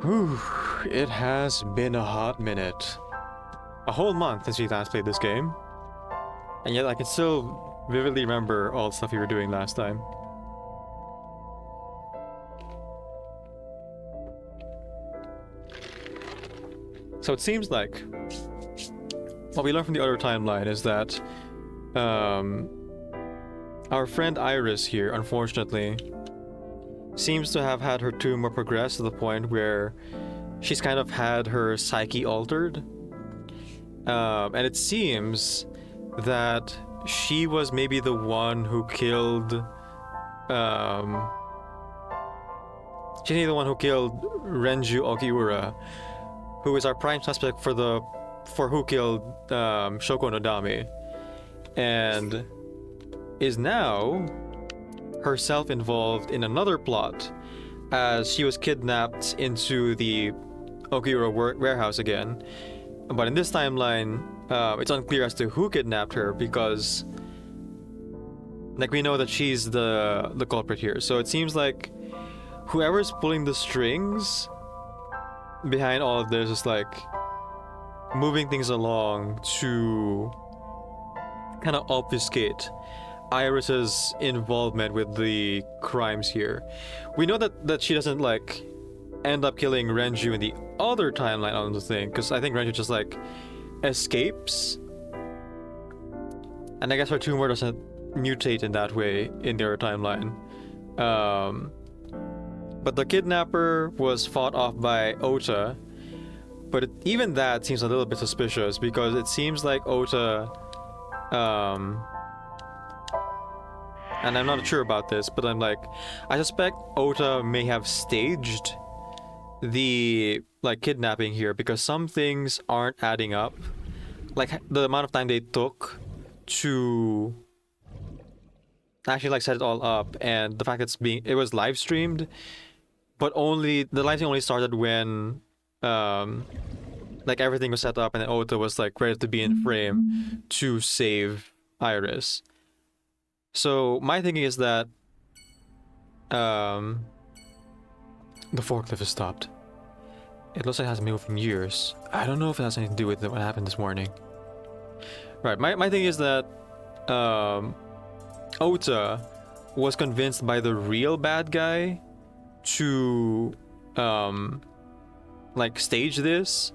Whew, it has been a hot minute. A whole month since we last played this game. And yet I can still vividly remember all the stuff we were doing last time. So it seems like what we learned from the other timeline is that our friend Iris here, unfortunately, seems to have had her tumor progress to the point where she's kind of had her psyche altered. And it seems that she was maybe the one who killed she's maybe the one who killed Renju Okiura, who is our prime suspect for who killed Shoko Nodami, and is now herself involved in another plot, as she was kidnapped into the Okiura warehouse again. But in this timeline, it's unclear as to who kidnapped her, because like we know that she's the culprit here. So it seems like whoever's pulling the strings behind all of this is like moving things along to kind of obfuscate Iris's involvement with the crimes here. We know that she doesn't like end up killing Renju in the other timeline on the thing, because I think Renju just like escapes, and I guess her tumor doesn't mutate in that way in their timeline. But the kidnapper was fought off by Ota, but even that seems a little bit suspicious, because it seems like Ota, and I'm not sure about this, but I'm like, I suspect Ota may have staged the like kidnapping here, because some things aren't adding up, like the amount of time they took to actually like set it all up, and the fact that it was live streamed, but only the live stream only started when like everything was set up and then Ota was like ready to be in frame to save Iris. So my thinking is that the forklift has stopped. It looks like it hasn't moved in years. I don't know if it has anything to do with what happened this morning. Right, my thing is that Ota was convinced by the real bad guy to like stage this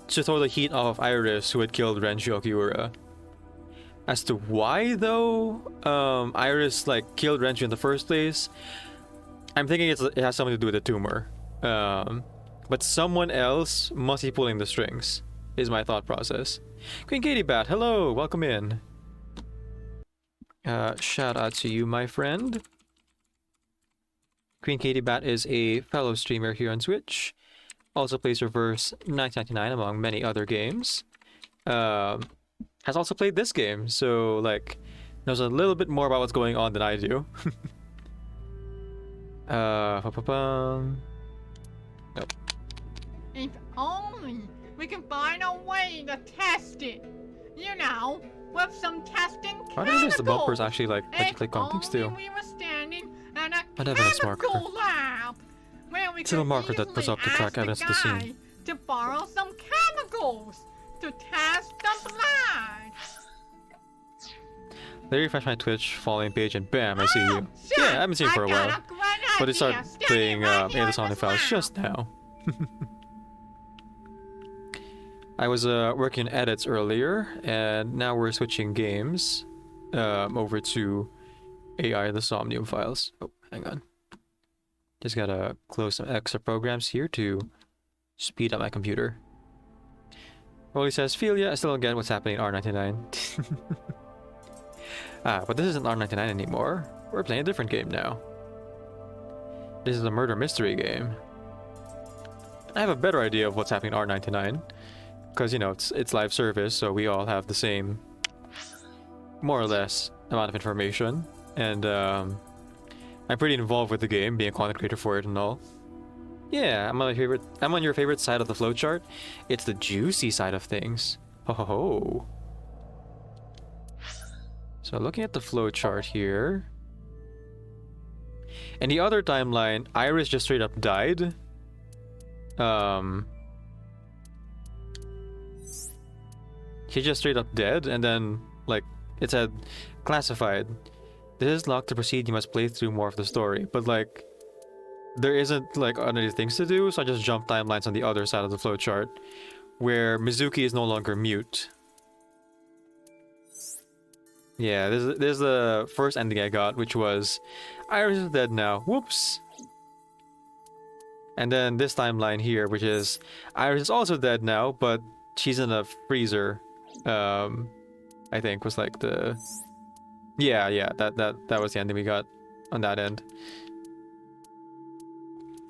to throw the heat off Iris, who had killed Renju Okiura. As to why though Iris like killed Renju in the first place, I'm thinking it has something to do with the tumor. But someone else must be pulling the strings, is my thought process. Queen Katie Bat, hello, welcome in. Shout out to you, my friend. Queen Katie Bat is a fellow streamer here on Twitch. Also plays Reverse 1999 among many other games. Has also played this game, so like knows a little bit more about what's going on than I do. Nope. If only we can find a way to test it. You know, with some testing chemicals. I don't know if the bumpers actually like let you click on things too. We were standing at a An evidence marker. chemical lab where we It's a little could marker that puts easily up to track ask evidence the of the scene. guy to borrow some chemicals to test the blood. Let me refresh my Twitch following page and bam, I see you. Shit, Yeah, I haven't seen you for a got while. great But they idea, started standing playing right here the in Sonic this files lab. just now. I was working on edits earlier, and now we're switching games over to AI the Somnium files. Oh, hang on. Just gotta close some extra programs here to speed up my computer. Rolly says, Philia, I still don't get what's happening in R99. But this isn't R99 anymore. We're playing a different game now. This is a murder mystery game. I have a better idea of what's happening in R99. Because, you know, it's live service, so we all have the same, more or less, amount of information. And I'm pretty involved with the game, being a content creator for it and all. Yeah, I'm on your favorite side of the flowchart. It's the juicy side of things. Ho ho ho. So looking at the flowchart here. In the other timeline, Iris just straight up died. Um, she's just straight up dead, and then like it said, classified. This is locked. To proceed, you must play through more of the story. But like, there isn't like other things to do, so I just jump timelines on the other side of the flowchart, where Mizuki is no longer mute. Yeah, this is the first ending I got, which was Iris is dead now. Whoops. And then this timeline here, which is Iris is also dead now, but she's in a freezer. I think was like the yeah, that was the ending we got on that end.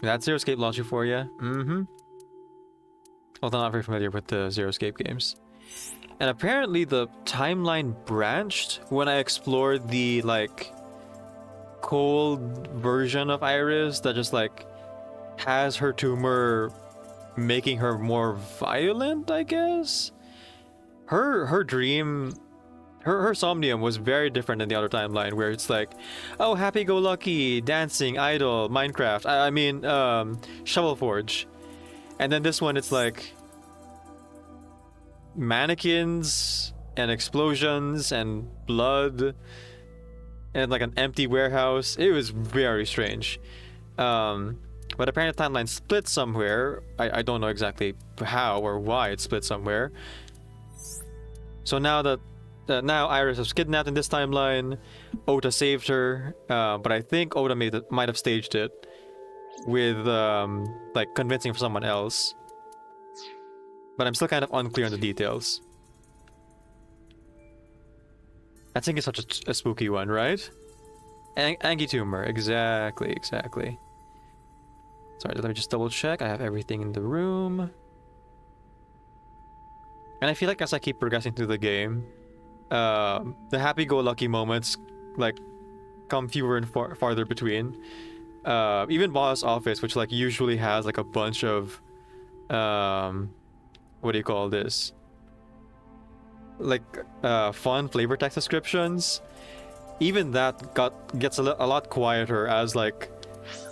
That's Zero Escape logic for you. Mm-hmm. Although I'm not very familiar with the Zero Escape games. And apparently the timeline branched when I explored the like cold version of Iris that just like has her tumor making her more violent, I guess. Her dream, her somnium was very different than the other timeline where it's like, oh, happy-go-lucky, dancing, idle, Minecraft. I mean, Shovel Forge. And then this one, it's like mannequins and explosions and blood and like an empty warehouse. It was very strange. But apparently the timeline split somewhere. I don't know exactly how or why it split somewhere. So now that now Iris was kidnapped in this timeline, Ota saved her, but I think Ota might have staged it with like convincing for someone else. But I'm still kind of unclear on the details. I think it's such a spooky one, right? Angie tumor, exactly. Sorry, let me just double check. I have everything in the room. And I feel like as I keep progressing through the game, the happy-go-lucky moments like come fewer and farther between. Even Boss Office, which like usually has like a bunch of what do you call this? Like fun flavor text descriptions. Even that gets a lot quieter as like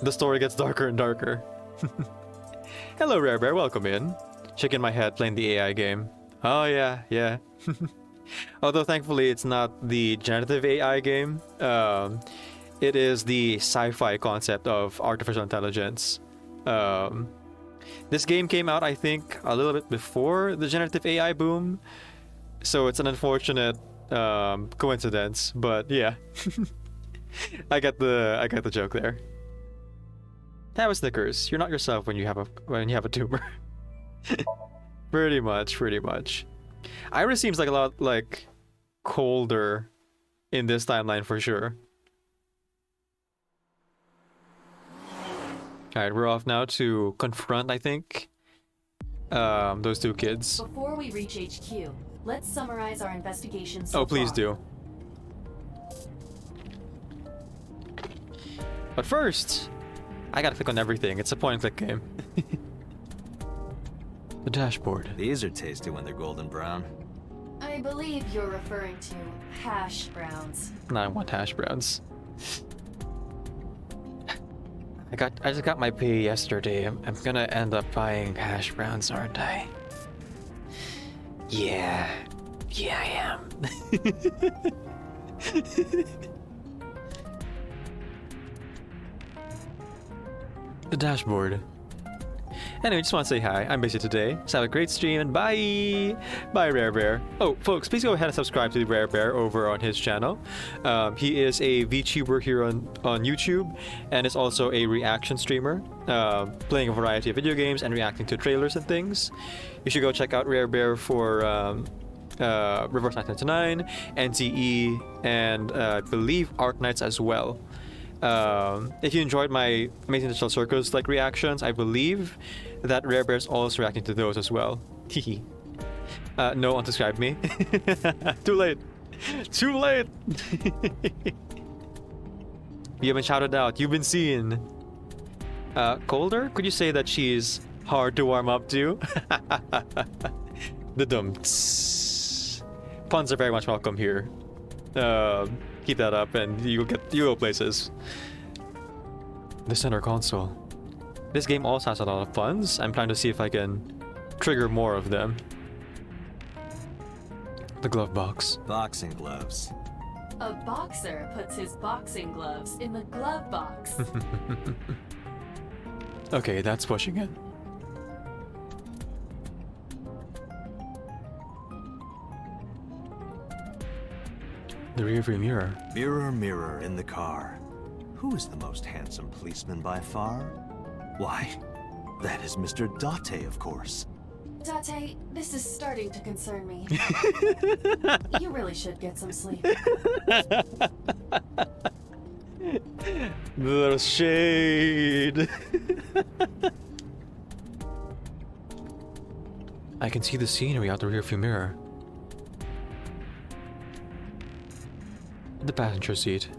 the story gets darker and darker. Hello, Rare Bear, welcome in. Shaking my head playing the AI game. Oh yeah. Although thankfully it's not the generative AI game. It is the sci-fi concept of artificial intelligence. This game came out, I think, a little bit before the generative AI boom. So it's an unfortunate coincidence, but yeah. I get the joke there. Have a Snickers. You're not yourself when you have a tumor. Pretty much. Iris seems like a lot like colder in this timeline for sure. Alright, we're off now to confront, I think, those two kids. Before we reach HQ, let's summarize our investigation so Oh, please far. do. But first, I gotta click on everything. It's a point-and-click game. The dashboard. These are tasty when they're golden brown. I believe you're referring to hash browns. No, I want hash browns. I just got my pay yesterday. I'm gonna end up buying hash browns, aren't I? Yeah, I am. The dashboard. Anyway, just want to say hi. I'm busy today, so have a great stream and bye! Bye, Rare Bear. Oh, folks, please go ahead and subscribe to the Rare Bear over on his channel. He is a VTuber here on YouTube and is also a reaction streamer, playing a variety of video games and reacting to trailers and things. You should go check out Rare Bear for Reverse 999, NCE, and I believe Arc Knights as well. If you enjoyed my Amazing Digital Circus like reactions, I believe that Rare Bear's also reacting to those as well. Hehe. No, unsubscribe me. Too late. Too late. You have been shouted out. You've been seen. Colder? Could you say that she's hard to warm up to? The dumps. Puns are very much welcome here. Keep that up and you'll go places. The center console. This game also has a lot of funds. I'm trying to see if I can trigger more of them. The glove box. Boxing gloves. A boxer puts his boxing gloves in the glove box. Okay, that's pushing it. The rearview mirror. Mirror, mirror in the car. Who is the most handsome policeman by far? Why, that is Mr. Date, of course. Date, this is starting to concern me. You really should get some sleep. Little shade. I can see the scenery out the rearview mirror. The passenger seat.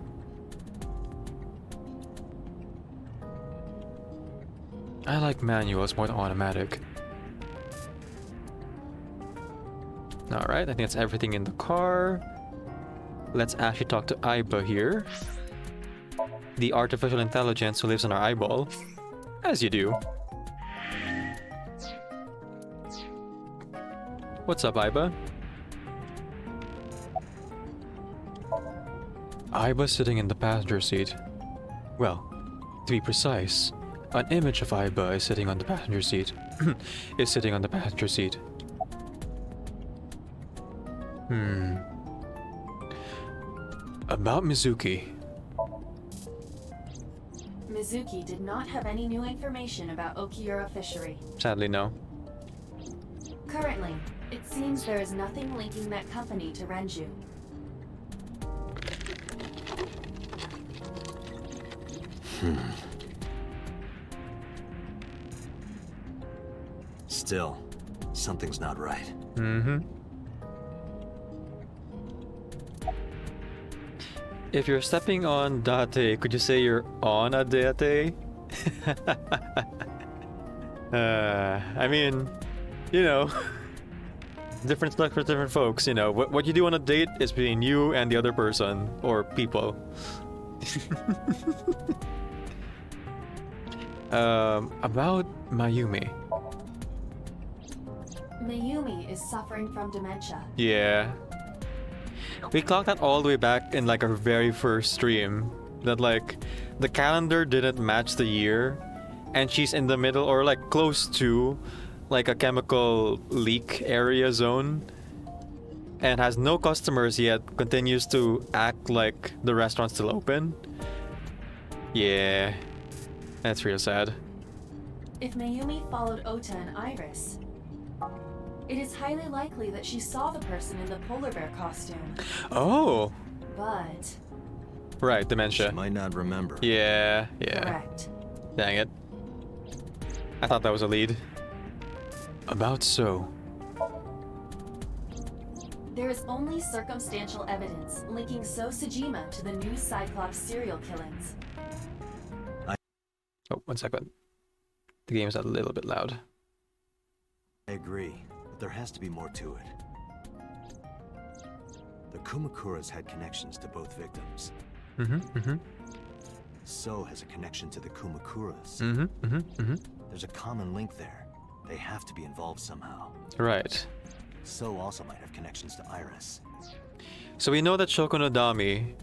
I like manuals more than automatic. Alright, I think that's everything in the car. Let's actually talk to Aiba here. The artificial intelligence who lives in our eyeball. As you do. What's up, Aiba? Aiba sitting in the passenger seat. Well, to be precise, an image of Aiba is sitting on the passenger seat. Is sitting on the passenger seat. About Mizuki. Mizuki did not have any new information about Okiura Fishery. Sadly, no. Currently, it seems there is nothing linking that company to Renju. Still, something's not right. If you're stepping on Date, could you say you're on a Date? I mean, you know, different stuff for different folks, you know. What you do on a date is between you and the other person, or people. About Mayumi. Mayumi is suffering from dementia. Yeah. We clocked that all the way back in like our very first stream. That like the calendar didn't match the year, and she's in the middle or like close to like a chemical leak area zone and has no customers yet, continues to act like the restaurant's still open. Yeah. That's real sad. If Mayumi followed Ota and Iris, it is highly likely that she saw the person in the polar bear costume. Oh. But... Right, dementia. She might not remember. Yeah. correct. Dang it. I thought that was a lead. About so. There is only circumstantial evidence linking So Sejima to the new Cyclops serial killings. Oh, 1 second. The game is a little bit loud. I agree, but there has to be more to it. The Kumakuras had connections to both victims. So has a connection to the Kumakuras. There's a common link there. They have to be involved somehow. Right. So also might have connections to Iris. So we know that Shoko no Dami,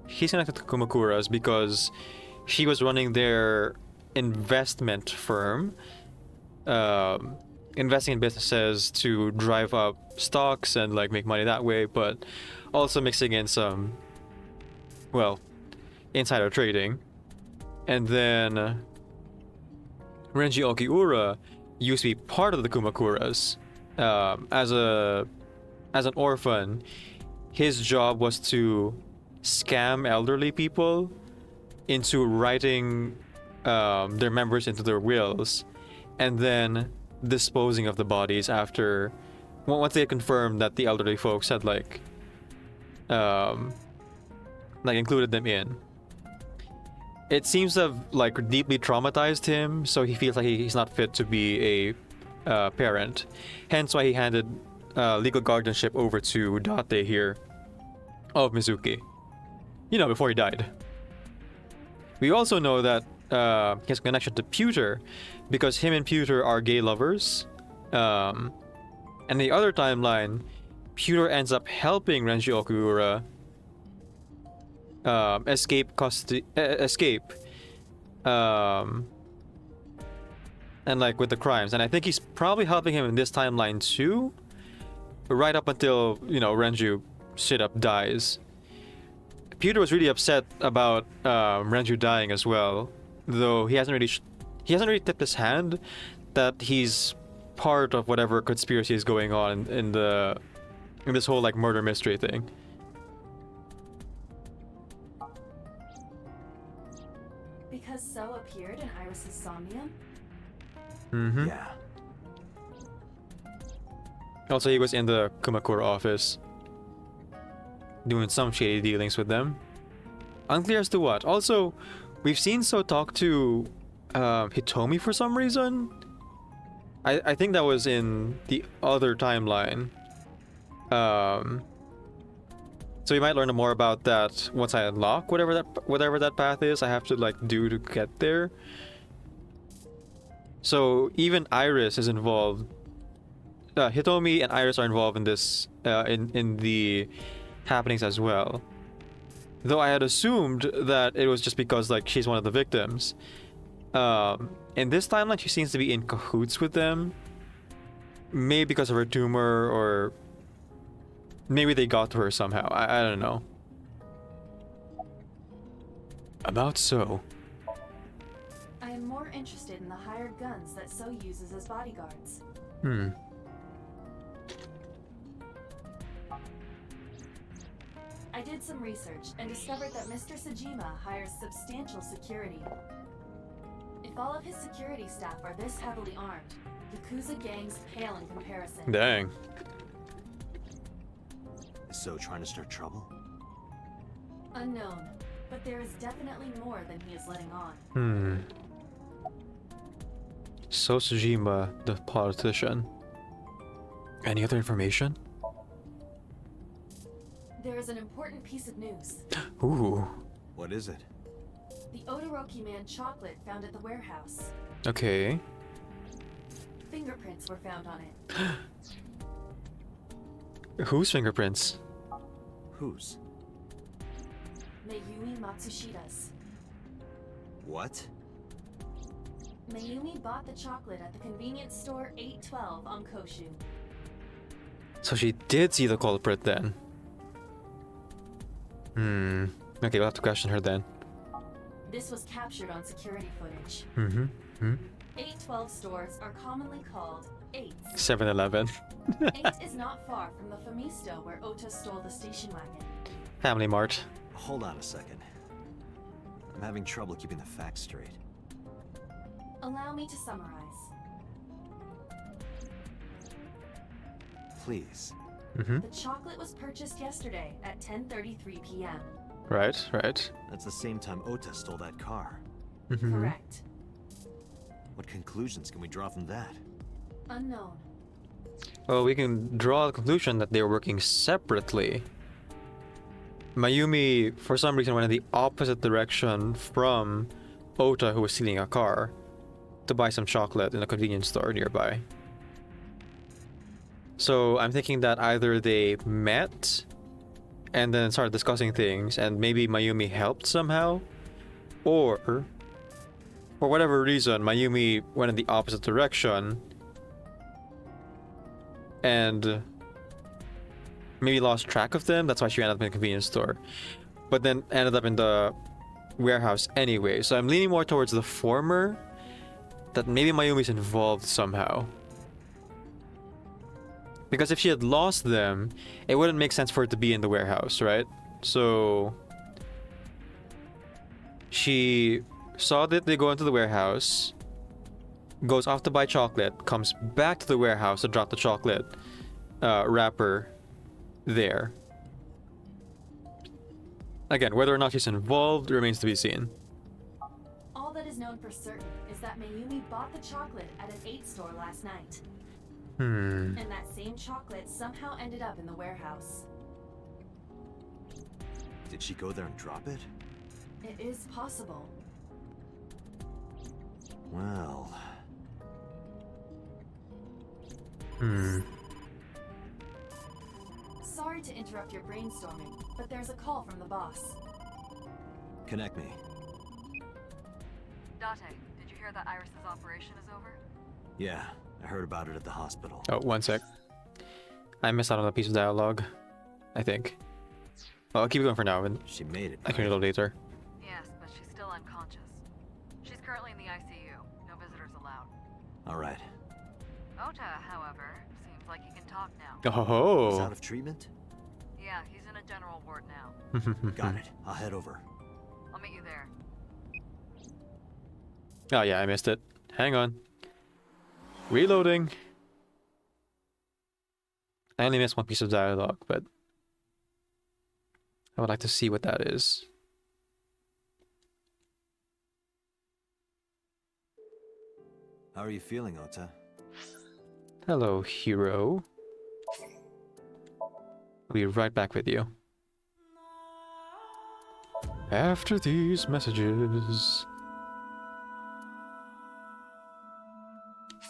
he's connected to Kumakuras because she was running their investment firm, investing in businesses to drive up stocks and like make money that way, but also mixing in some, well, insider trading. And then Renji Okiura used to be part of the Kumakuras. As an orphan, his job was to scam elderly people into writing their members into their wills, and then disposing of the bodies after once they had confirmed that the elderly folks had like included them in. It seems to have like deeply traumatized him, so he feels like he's not fit to be a parent. Hence why he handed legal guardianship over to Date here of Mizuki. You know, before he died. We also know that his connection to Pewter, because him and Pewter are gay lovers. And the other timeline, Pewter ends up helping Renji Okuura escape and like with the crimes, and I think he's probably helping him in this timeline too, right up until, you know, Renju straight up dies. Pewter was really upset about Renju dying as well, though he hasn't really tipped his hand that he's part of whatever conspiracy is going on in this whole like murder mystery thing. Because So appeared in Iris's somnium? Mm-hmm. Yeah. Also, he was in the Kumakura office, doing some shady dealings with them. Unclear as to what. Also, we've seen So talk to Hitomi for some reason. I think that was in the other timeline. So we might learn more about that once I unlock whatever that path is I have to like do to get there. So even Iris is involved. Hitomi and Iris are involved in this in the happenings as well. Though I had assumed that it was just because like she's one of the victims. In this timeline, she seems to be in cahoots with them. Maybe because of her tumor, or maybe they got to her somehow. I don't know. About So. I am more interested in the hired guns that So uses as bodyguards. I did some research and discovered that Mr. Sajima hires substantial security. If all of his security staff are this heavily armed, Yakuza gangs pale in comparison. Dang. Is So trying to start trouble? Unknown, but there is definitely more than he is letting on. So Tsujima, the politician. Any other information? There is an important piece of news. Ooh. What is it? The Odoroki Man chocolate found at the warehouse. Okay. Fingerprints were found on it. Whose fingerprints? Whose? Mayumi Matsushida's. What? Mayumi bought the chocolate at the convenience store 812 on Koshu. So she did see the culprit then. Okay, we'll have to question her then. This was captured on security footage. 812 stores are commonly called 8s. 7-Eleven. 8 is not far from the Famisto where Ota stole the station wagon. Family Mart. Hold on a second. I'm having trouble keeping the facts straight. Allow me to summarize. Please. The chocolate was purchased yesterday at 10:33 p.m. Right, right. That's the same time Ota stole that car. Correct. What conclusions can we draw from that? Unknown. Well, we can draw the conclusion that they were working separately. Mayumi, for some reason, went in the opposite direction from Ota, who was stealing a car, to buy some chocolate in a convenience store nearby. So I'm thinking that either they met and then started discussing things, and maybe Mayumi helped somehow, or for whatever reason, Mayumi went in the opposite direction and maybe lost track of them. That's why she ended up in a convenience store, but then ended up in the warehouse anyway. So I'm leaning more towards the former, that maybe Mayumi's involved somehow. Because if she had lost them, it wouldn't make sense for her to be in the warehouse, right? So she saw that they go into the warehouse, goes off to buy chocolate, comes back to the warehouse to drop the chocolate wrapper there. Again, whether or not she's involved remains to be seen. All that is known for certain is that Mayumi bought the chocolate at an 8 store last night. And that same chocolate somehow ended up in the warehouse. Did she go there and drop it? It is possible. Well, Sorry to interrupt your brainstorming, but there's a call from the boss. connect me. Date, did you hear that Iris's operation is over? Yeah, I heard about it at the hospital. Oh, one sec. I missed out on a piece of dialogue, I think. Well, I'll keep going for now, and She made it. I can read it later. Yes, but she's still unconscious. She's currently in the ICU. No visitors allowed. All right. Ota, however, seems like he can talk now. He's Oh. out of treatment? Yeah, he's in a general ward now. Got it. I'll head over. I'll meet you there. Oh yeah, I missed it. Hang on. Reloading. I only missed one piece of dialogue, but I would like to see what that is. How are you feeling, Ota? Hello, hero. I'll be right back with you. After these messages.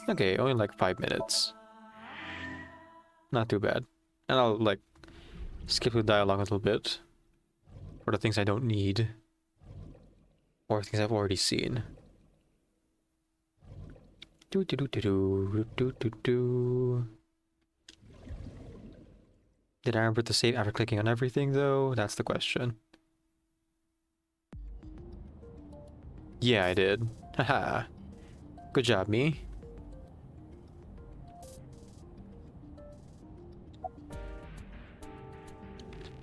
Okay, only like 5 minutes. Not too bad. And I'll like skip the dialogue a little bit for the things I don't need or things I've already seen. Do do do do do do do do. Did I remember to save after clicking on everything though? That's the question. Yeah, I did. Haha. Good job, me.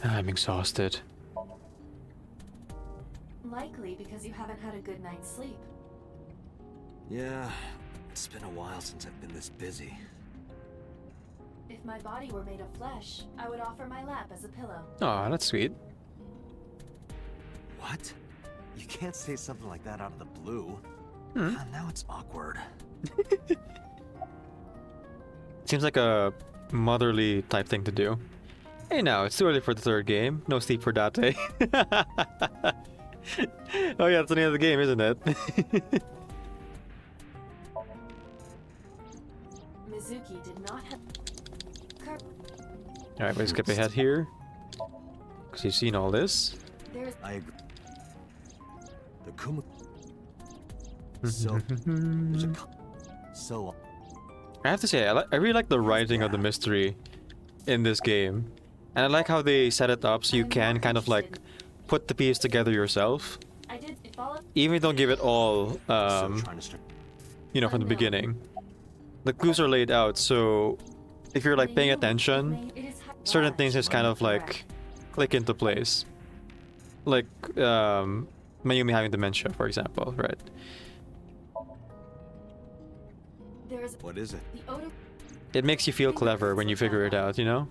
I'm exhausted. Likely because you haven't had a good night's sleep. Yeah, it's been a while since I've been this busy. If my body were made of flesh, I would offer my lap as a pillow. Aw, that's sweet. What? You can't say something like that out of the blue. Hmm. Now it's awkward. Seems like a motherly type thing to do. Hey now, it's too early for the third game. No sleep for Date. Oh yeah, it's the name of the game, isn't it? Mizuki did not have... Alright, we'll skip ahead here. Because you've seen all this. There's... I agree. The Kuma... So... There's a... So... I have to say, I really like the writing of the mystery in this game. And I like how they set it up so you can kind of like put the piece together yourself. I did... If all of... Even if you don't give it all, trying to start... you know, from the beginning. The clues are laid out, so if you're like paying attention, certain things just kind of like click into place. Like Mayumi having dementia, for example, right? There's... What is it? The odor... It makes you feel clever when you figure it out, you know?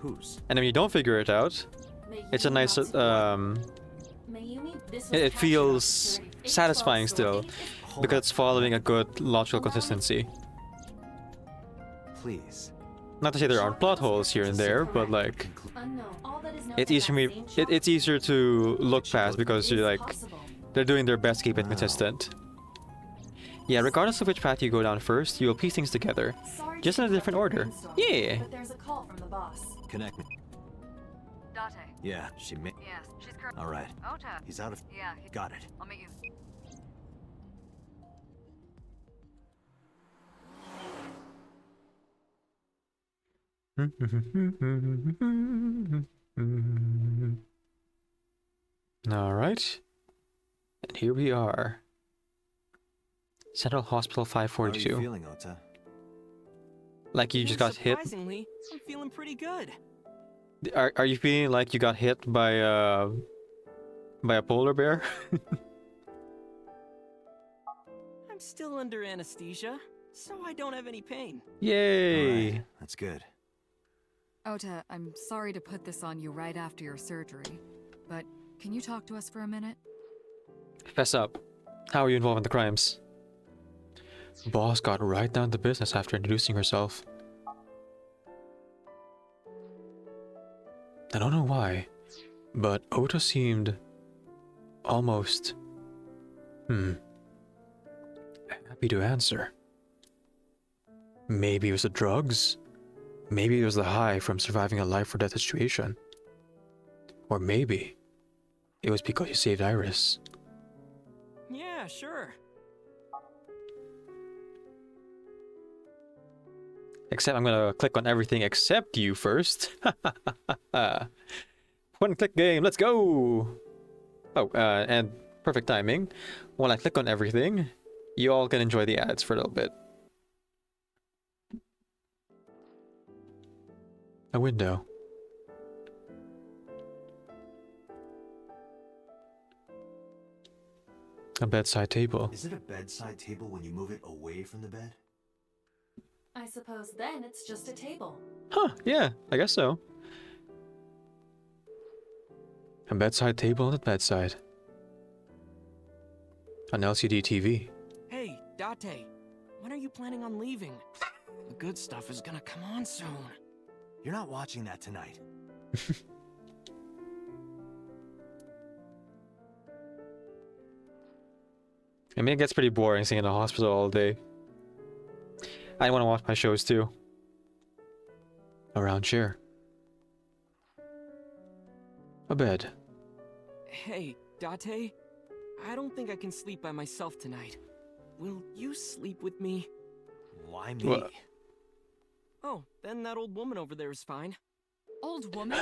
Whose? And when you don't figure it out, it's a nice Mayumi, this was it captured feels on security. satisfying H12 still store. because it's following a good logical consistency. Please. Not to say there aren't plot holes here and there, but like Unknown. All that is known it's to easier that me same shop it's easier to look past because is you're like possible. they're doing their best to keep it Wow. consistent. Yeah, regardless of which path you go down first, you will piece things together. Sorry Just to in a different interrupt your order. brainstorming, Yeah. But there's a call from the boss. Connect me. Date, Yeah, she made... yes, she's currently... Alright. Ota, He's out of... yeah, Got it. I'll meet you. Alright. And here we are. Central Hospital How are you 542. feeling, Ota? Like you just got hit. Surprisingly, I'm feeling pretty good. Are you feeling like you got hit by a polar bear? I'm still under anesthesia, so I don't have any pain. Yay! Alright, that's good. Ota, I'm sorry to put this on you right after your surgery, but can you talk to us for a minute? Fess up. How are you involved in the crimes? Boss got right down to business after introducing herself. I don't know why, but Ota seemed almost Happy to answer. Maybe it was the drugs. Maybe it was the high from surviving a life or death situation. Or maybe it was because you saved Iris. Yeah, sure. Except I'm gonna click on everything except you first. One click game, let's go! Oh, and perfect timing. When I click on everything, you all can enjoy the ads for a little bit. A window. A bedside table. Is it a bedside table when you move it away from the bed? I suppose then it's just a table. Huh, yeah, I guess so. A bedside table on the bedside. An LCD TV. Hey, Date, when are you planning on leaving? The good stuff is gonna come on soon. You're not watching that tonight. I mean, it gets pretty boring sitting in the hospital all day. I want to watch my shows too. A round chair. A bed. Hey, Date, I don't think I can sleep by myself tonight. Will you sleep with me? Why me? What? Oh, then that old woman over there is fine. Old woman?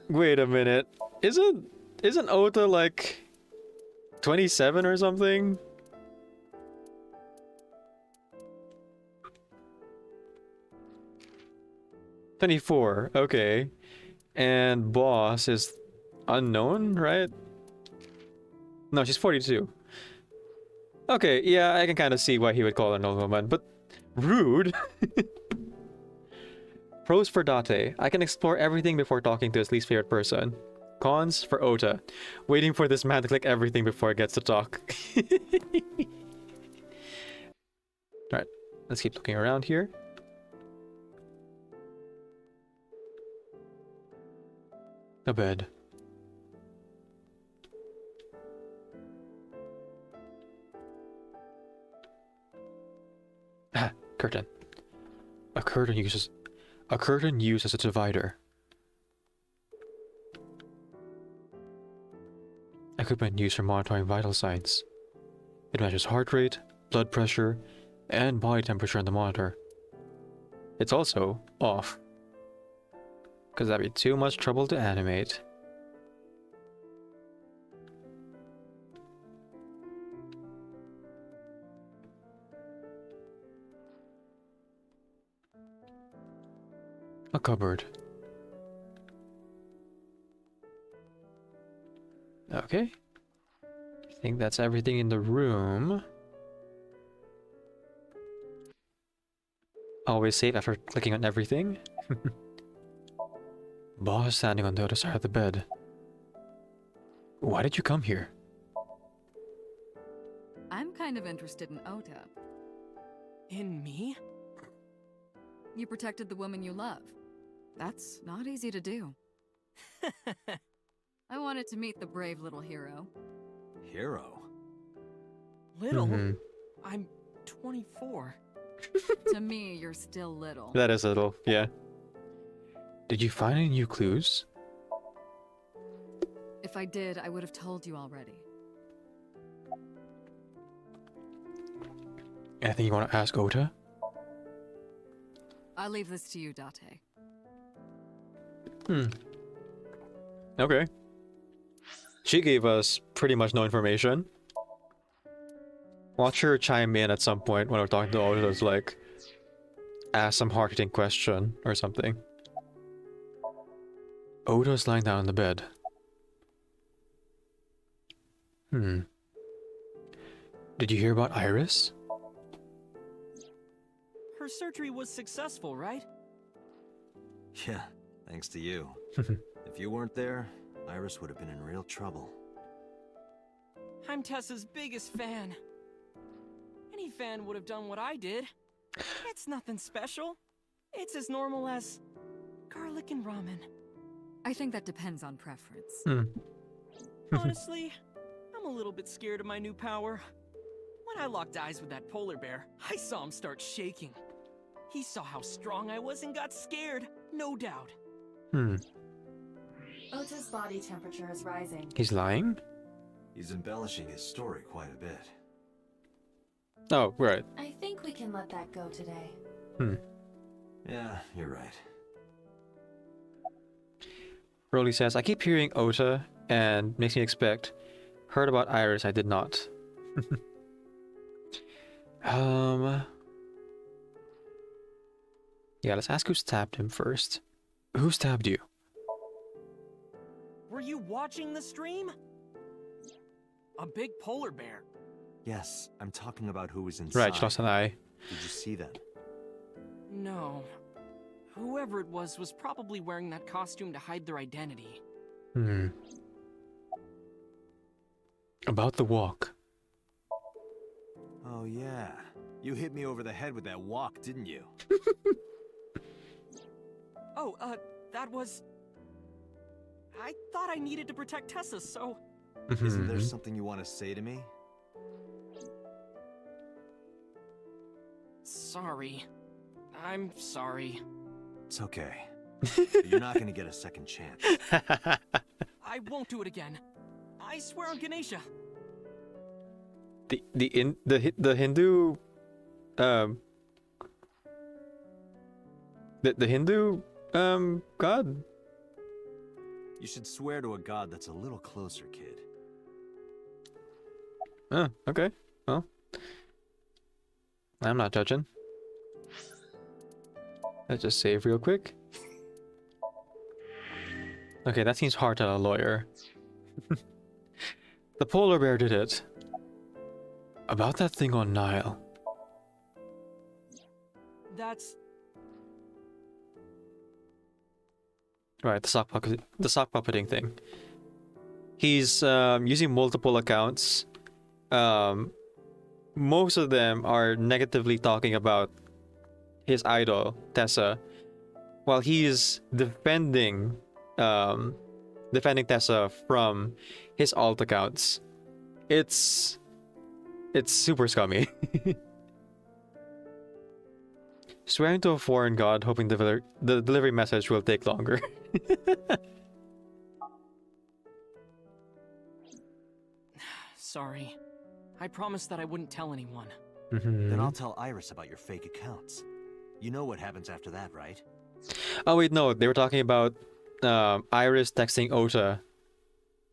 Wait a minute. Isn't Ota like 27 or something? "24, okay. And boss is unknown, right? No, she's 42. Okay, yeah, I can kind of see why he would call her an old woman, but rude. Pros for Date. I can explore everything before talking to his least favorite person. Cons for Ota. Waiting for this man to click everything before it gets to talk. Alright, let's keep looking around here. A bed. Ah, curtain. A curtain used as a divider. Equipment used for monitoring vital signs. It measures heart rate, blood pressure, and body temperature on the monitor. It's also off, because that'd be too much trouble to animate. A cupboard. Okay. I think that's everything in the room. Always save after clicking on everything. Boss standing on the other side of the bed. Why did you come here? I'm kind of interested in Ota. In me? You protected the woman you love. That's not easy to do. I wanted to meet the brave little hero. Hero? Little? Mhm. I'm 24. To me, you're still little. That is a little, yeah. Did you find any new clues? If I did, I would have told you already. Anything you want to ask Ota? I'll leave this to you, Date. Okay. She gave us pretty much no information. Watch her chime in at some point when we're talking to Ota's, like, ask some hard-hitting question or something. Ota's lying down on the bed. Did you hear about Iris? Her surgery was successful, right? Yeah, thanks to you. If you weren't there, Iris would have been in real trouble. I'm Tessa's biggest fan. Any fan would have done what I did. It's nothing special. It's as normal as garlic and ramen. I think that depends on preference. Honestly, I'm a little bit scared of my new power. When I locked eyes with that polar bear, I saw him start shaking. He saw how strong I was and got scared, no doubt. Ota's body temperature is rising. He's lying? He's embellishing his story quite a bit. Oh, right. I think we can let that go today. Yeah, you're right. Rolly says, I keep hearing Ota and makes me expect. Heard about Iris, I did not. Yeah, let's ask who stabbed him first. Who stabbed you? Were you watching the stream? A big polar bear. Yes, I'm talking about who was inside. Right, she lost an eye. Did you see them? No. Whoever it was probably wearing that costume to hide their identity. About the walk. Oh yeah. You hit me over the head with that walk, didn't you? Oh, that was... I thought I needed to protect Tessa, so... Isn't there something you want to say to me? Sorry. I'm sorry. It's okay. You're not gonna get a second chance. I won't do it again. I swear on Ganesha. the Hindu the Hindu god. You should swear to a god that's a little closer, kid. Oh, okay. Well, I'm not judging. Let's just save real quick. Okay, that seems hard to a lawyer. The polar bear did it. About that thing on Nile. That's... Right, the sock puppeting thing. He's using multiple accounts. Most of them are negatively talking about his idol, Tessa, while he's defending Tessa from his alt accounts. It's super scummy. Swearing to a foreign god, hoping the delivery message will take longer. Sorry. I promised that I wouldn't tell anyone. Then I'll tell Iris about your fake accounts. You know what happens after that, right? Oh wait, no, they were talking about Iris texting Ota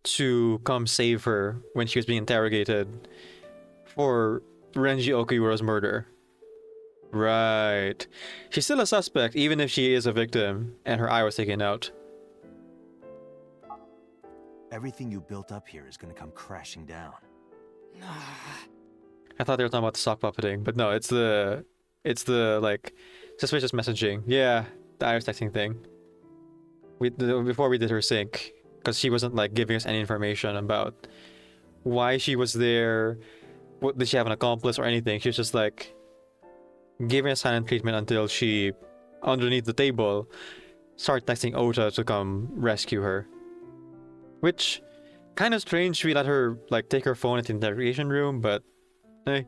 to come save her when she was being interrogated for Renji Okiura's murder. Right. She's still a suspect, even if she is a victim, and her eye was taken out. Everything you built up here is gonna come crashing down. I thought they were talking about the sock puppeting, but no, it's the like suspicious messaging. Yeah, the Iris texting thing. Before we did her sync, because she wasn't like giving us any information about why she was there, what did she have an accomplice or anything. She was just like giving us silent treatment until she, underneath the table, started texting Ota to come rescue her. Which, kind of strange we let her like take her phone at the interrogation room, but hey,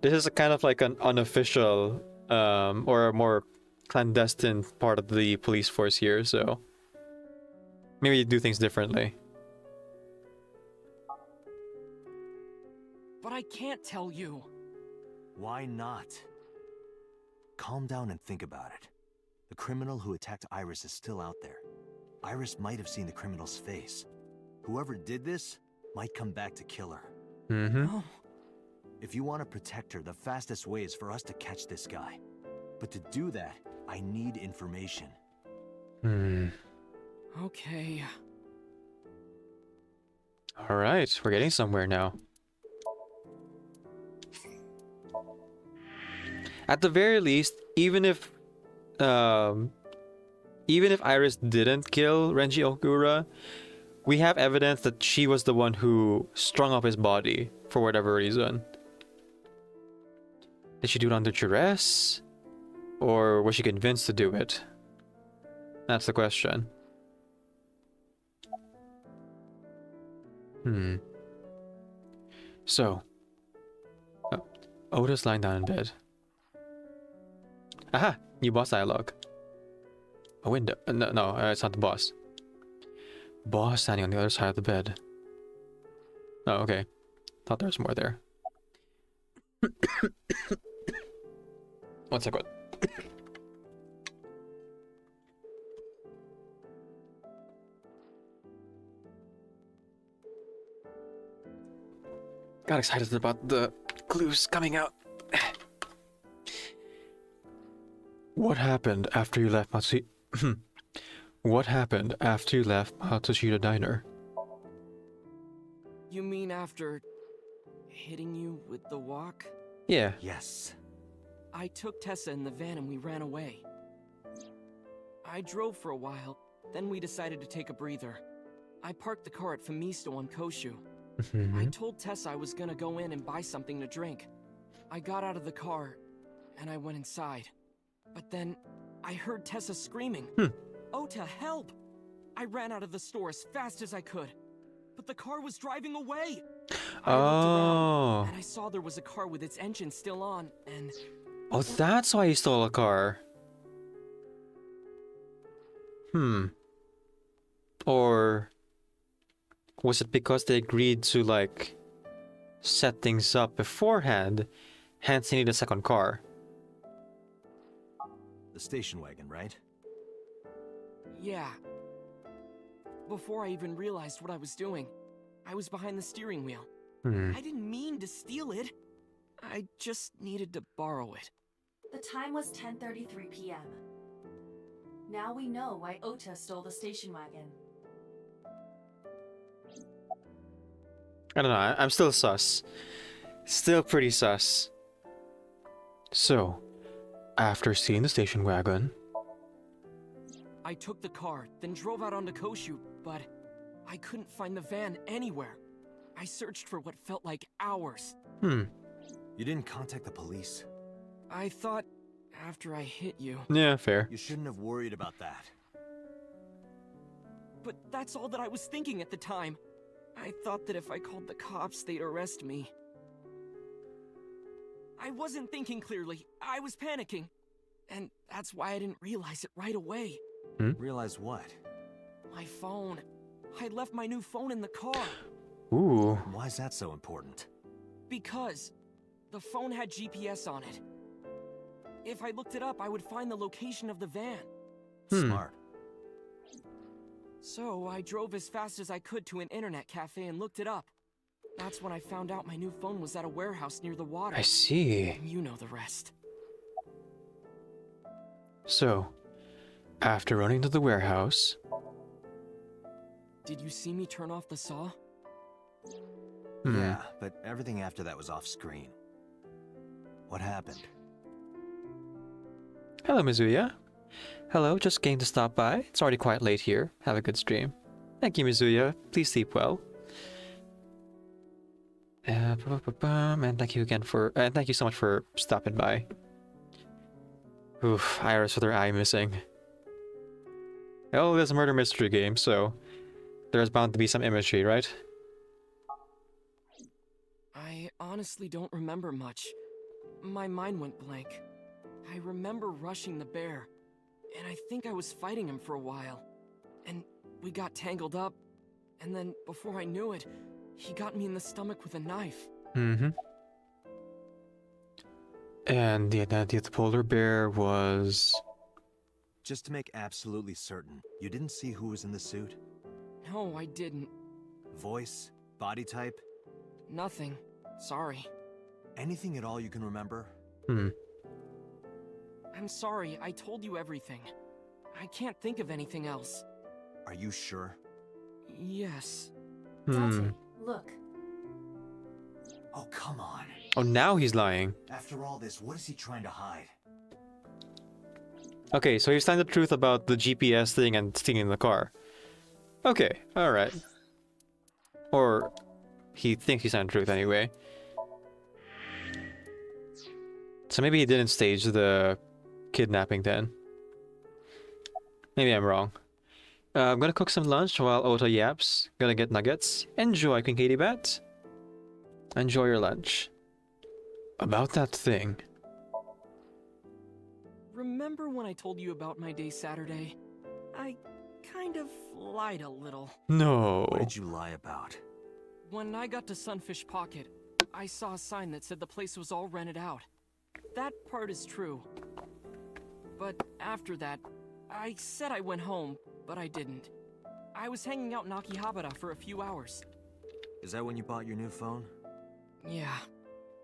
this is a kind of like an unofficial or a more clandestine part of the police force here, so maybe you do things differently. But I can't tell you. Why not? Calm down and think about it. The criminal who attacked Iris is still out there. Iris might have seen the criminal's face. Whoever did this might come back to kill her. Oh. If you want to protect her, the fastest way is for us to catch this guy. But to do that, I need information. Okay. Alright, we're getting somewhere now. At the very least, even if Iris didn't kill Renji Okura, we have evidence that she was the one who strung up his body for whatever reason. Did she do it under duress? Or was she convinced to do it? That's the question. Hmm. So, Oda's lying down in bed. Aha! New boss dialogue. A window. No, it's not the boss. Boss standing on the other side of the bed. Oh, okay. Thought there was more there. 1 second. Got excited about the clues coming out. What happened after you left What happened after you left Matsushita Diner? You mean after hitting you with the walk? Yeah. Yes. I took Tessa in the van and we ran away. I drove for a while, then we decided to take a breather. I parked the car at Famisto on Koshu. I told Tessa I was gonna go in and buy something to drink. I got out of the car, and I went inside. But then, I heard Tessa screaming, "Ota, help!" I ran out of the store as fast as I could. But the car was driving away! I looked around, and I saw there was a car with its engine still on, and... Oh, that's why he stole a car. Or... was it because they agreed to, like, set things up beforehand, hence he needed a second car? The station wagon, right? Yeah. Before I even realized what I was doing, I was behind the steering wheel. I didn't mean to steal it. I just needed to borrow it. The time was 10:33 p.m. Now we know why Ota stole the station wagon. I don't know, I'm still sus. Still pretty sus. So, after seeing the station wagon... I took the car, then drove out onto Koshu, but I couldn't find the van anywhere. I searched for what felt like hours. You didn't contact the police? I thought after I hit you. Yeah, fair. You shouldn't have worried about that. But that's all that I was thinking at the time. I thought that if I called the cops, they'd arrest me. I wasn't thinking clearly. I was panicking. And that's why I didn't realize it right away. Realize what? My phone. I left my new phone in the car. Ooh. Why is that so important? Because the phone had GPS on it. If I looked it up, I would find the location of the van. Smart. So I drove as fast as I could to an internet cafe and looked it up. That's when I found out my new phone was at a warehouse near the water. I see. And you know the rest. So, after running to the warehouse... Did you see me turn off the saw? Yeah, but everything after that was off screen. What happened? Hello, Mizuya. Hello, just came to stop by. It's already quite late here. Have a good stream. Thank you, Mizuya. Please sleep well. And thank you again for... and thank you so much for stopping by. Oof, Iris with her eye missing. Well, it is a murder mystery game, so... there's bound to be some imagery, right? I honestly don't remember much. My mind went blank. I remember rushing the bear, and I think I was fighting him for a while. And we got tangled up, and then before I knew it, he got me in the stomach with a knife. And the identity of the polar bear was... Just to make absolutely certain, you didn't see who was in the suit? No, I didn't. Voice? Body type? Nothing. Sorry. Anything at all you can remember? I'm sorry, I told you everything. I can't think of anything else. Are you sure? Yes. Dante, look. Oh, come on. Oh, now he's lying. After all this, what is he trying to hide? Okay, so he's telling the truth about the GPS thing and stealing the car. Okay, alright. Or... he thinks he's telling the truth anyway. So maybe he didn't stage the kidnapping then. Maybe I'm wrong. I'm gonna cook some lunch while Ota yaps. Gonna get nuggets. Enjoy, Queen Katie Bat. Enjoy your lunch. About that thing. Remember when I told you about my day Saturday? I kind of lied a little. No. What did you lie about? When I got to Sunfish Pocket, I saw a sign that said the place was all rented out. That part is true. But after that, I said I went home, but I didn't. I was hanging out in Akihabara for a few hours. Is that when you bought your new phone? Yeah,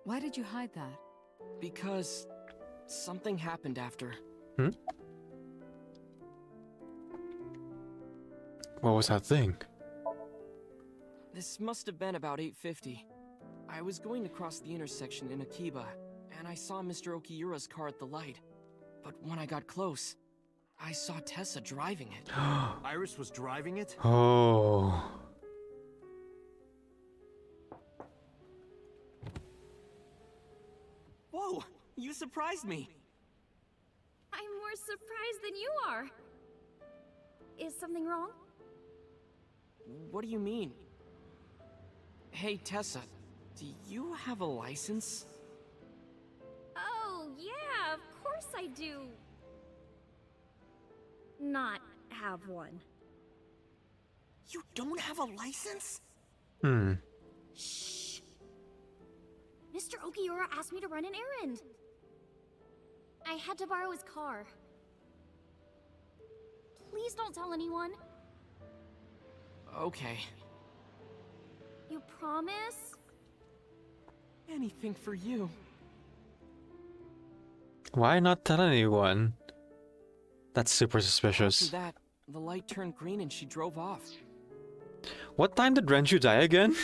Why did you hide that? because something happened after. What was that thing? This must have been about 8:50. I was going to cross the intersection in Akiba, and I saw Mr. Okiura's car at the light. But when I got close, I saw Tessa driving it. Iris was driving it? Oh. Whoa, you surprised me. I'm more surprised than you are. Is something wrong? What do you mean? Hey, Tessa, do you have a license? Oh, yeah, of course I do. Not have one. You don't have a license? Shh. Mr. Okiura asked me to run an errand. I had to borrow his car. Please don't tell anyone. Okay. You promise? Anything for you. Why not tell anyone? That's super After suspicious. that, the light turned green and she drove off. What time did Renju die again?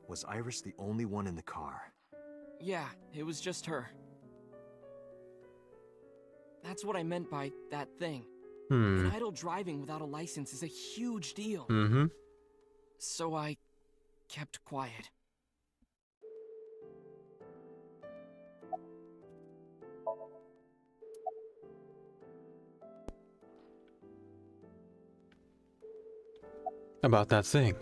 Was Iris the only one in the car? Yeah, it was just her. That's what I meant by that thing. An idle driving without a license is a huge deal. So I kept quiet. About that thing.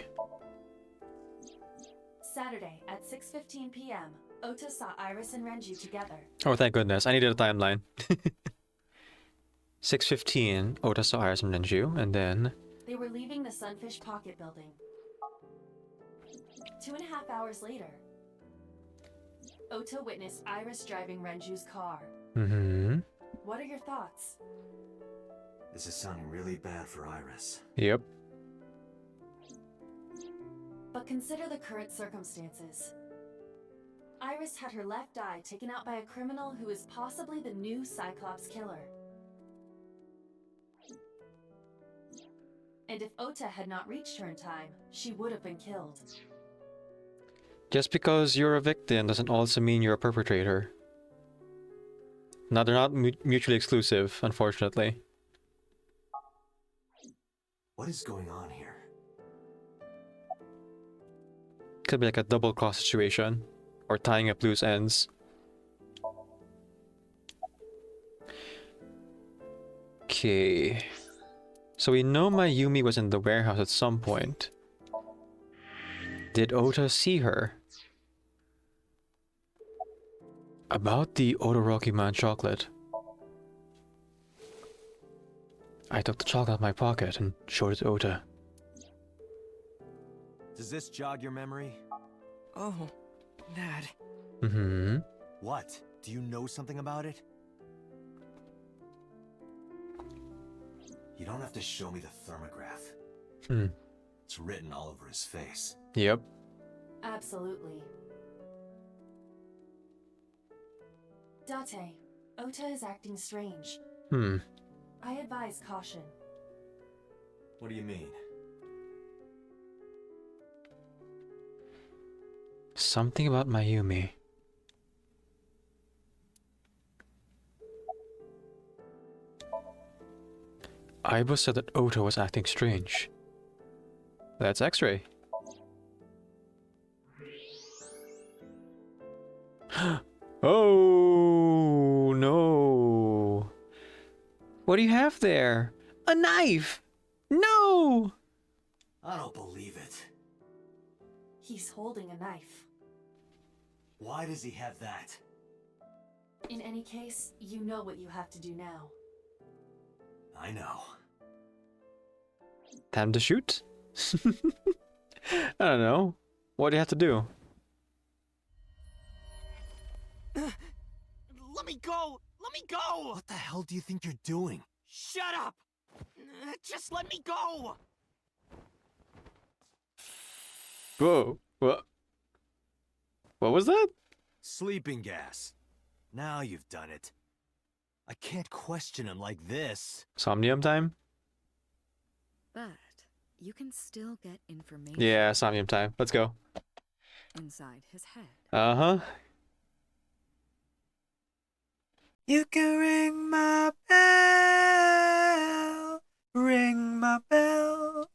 Saturday at 6:15 p.m., Ota saw Iris and Renju together. Oh, thank goodness. I needed a timeline. 6:15, Ota saw Iris and Renju, and then... They were leaving the Sunfish Pocket building. 2.5 hours later, Ota witnessed Iris driving Renju's car. What are your thoughts? This is sounding really bad for Iris. Yep. But consider the current circumstances. Iris had her left eye taken out by a criminal who is possibly the new Cyclops killer. And if Ota had not reached her in time, she would have been killed. Just because you're a victim doesn't also mean you're a perpetrator. Now, they're not mutually exclusive, unfortunately. What is going on here? Could be like a double cross situation, or tying up loose ends. Okay. So we know Mayumi was in the warehouse at some point. Did Ota see her? About the Odoroki Man chocolate. I took the chocolate out of my pocket and showed it to Ota. Does this jog your memory? Oh, that. What? Do you know something about it? You don't have to show me the thermograph. It's written all over his face. Yep. Absolutely. Date, Ota is acting strange. I advise caution. What do you mean? Something about Mayumi. Aiba said that Ota was acting strange. That's X-ray. Oh no! What do you have there? A knife! No! I don't believe it. He's holding a knife. Why does he have that? In any case, you know what you have to do now. I know. Time to shoot? I don't know. What do you have to do? Let me go! Let me go! What the hell do you think you're doing? Shut up! Just let me go! Whoa. What? What was that? Sleeping gas. Now you've done it. I can't question him like this. Somnium time? But you can still get information Yeah, somnium time. Let's go. inside his head. Uh-huh. You can ring my bell. Ring my bell.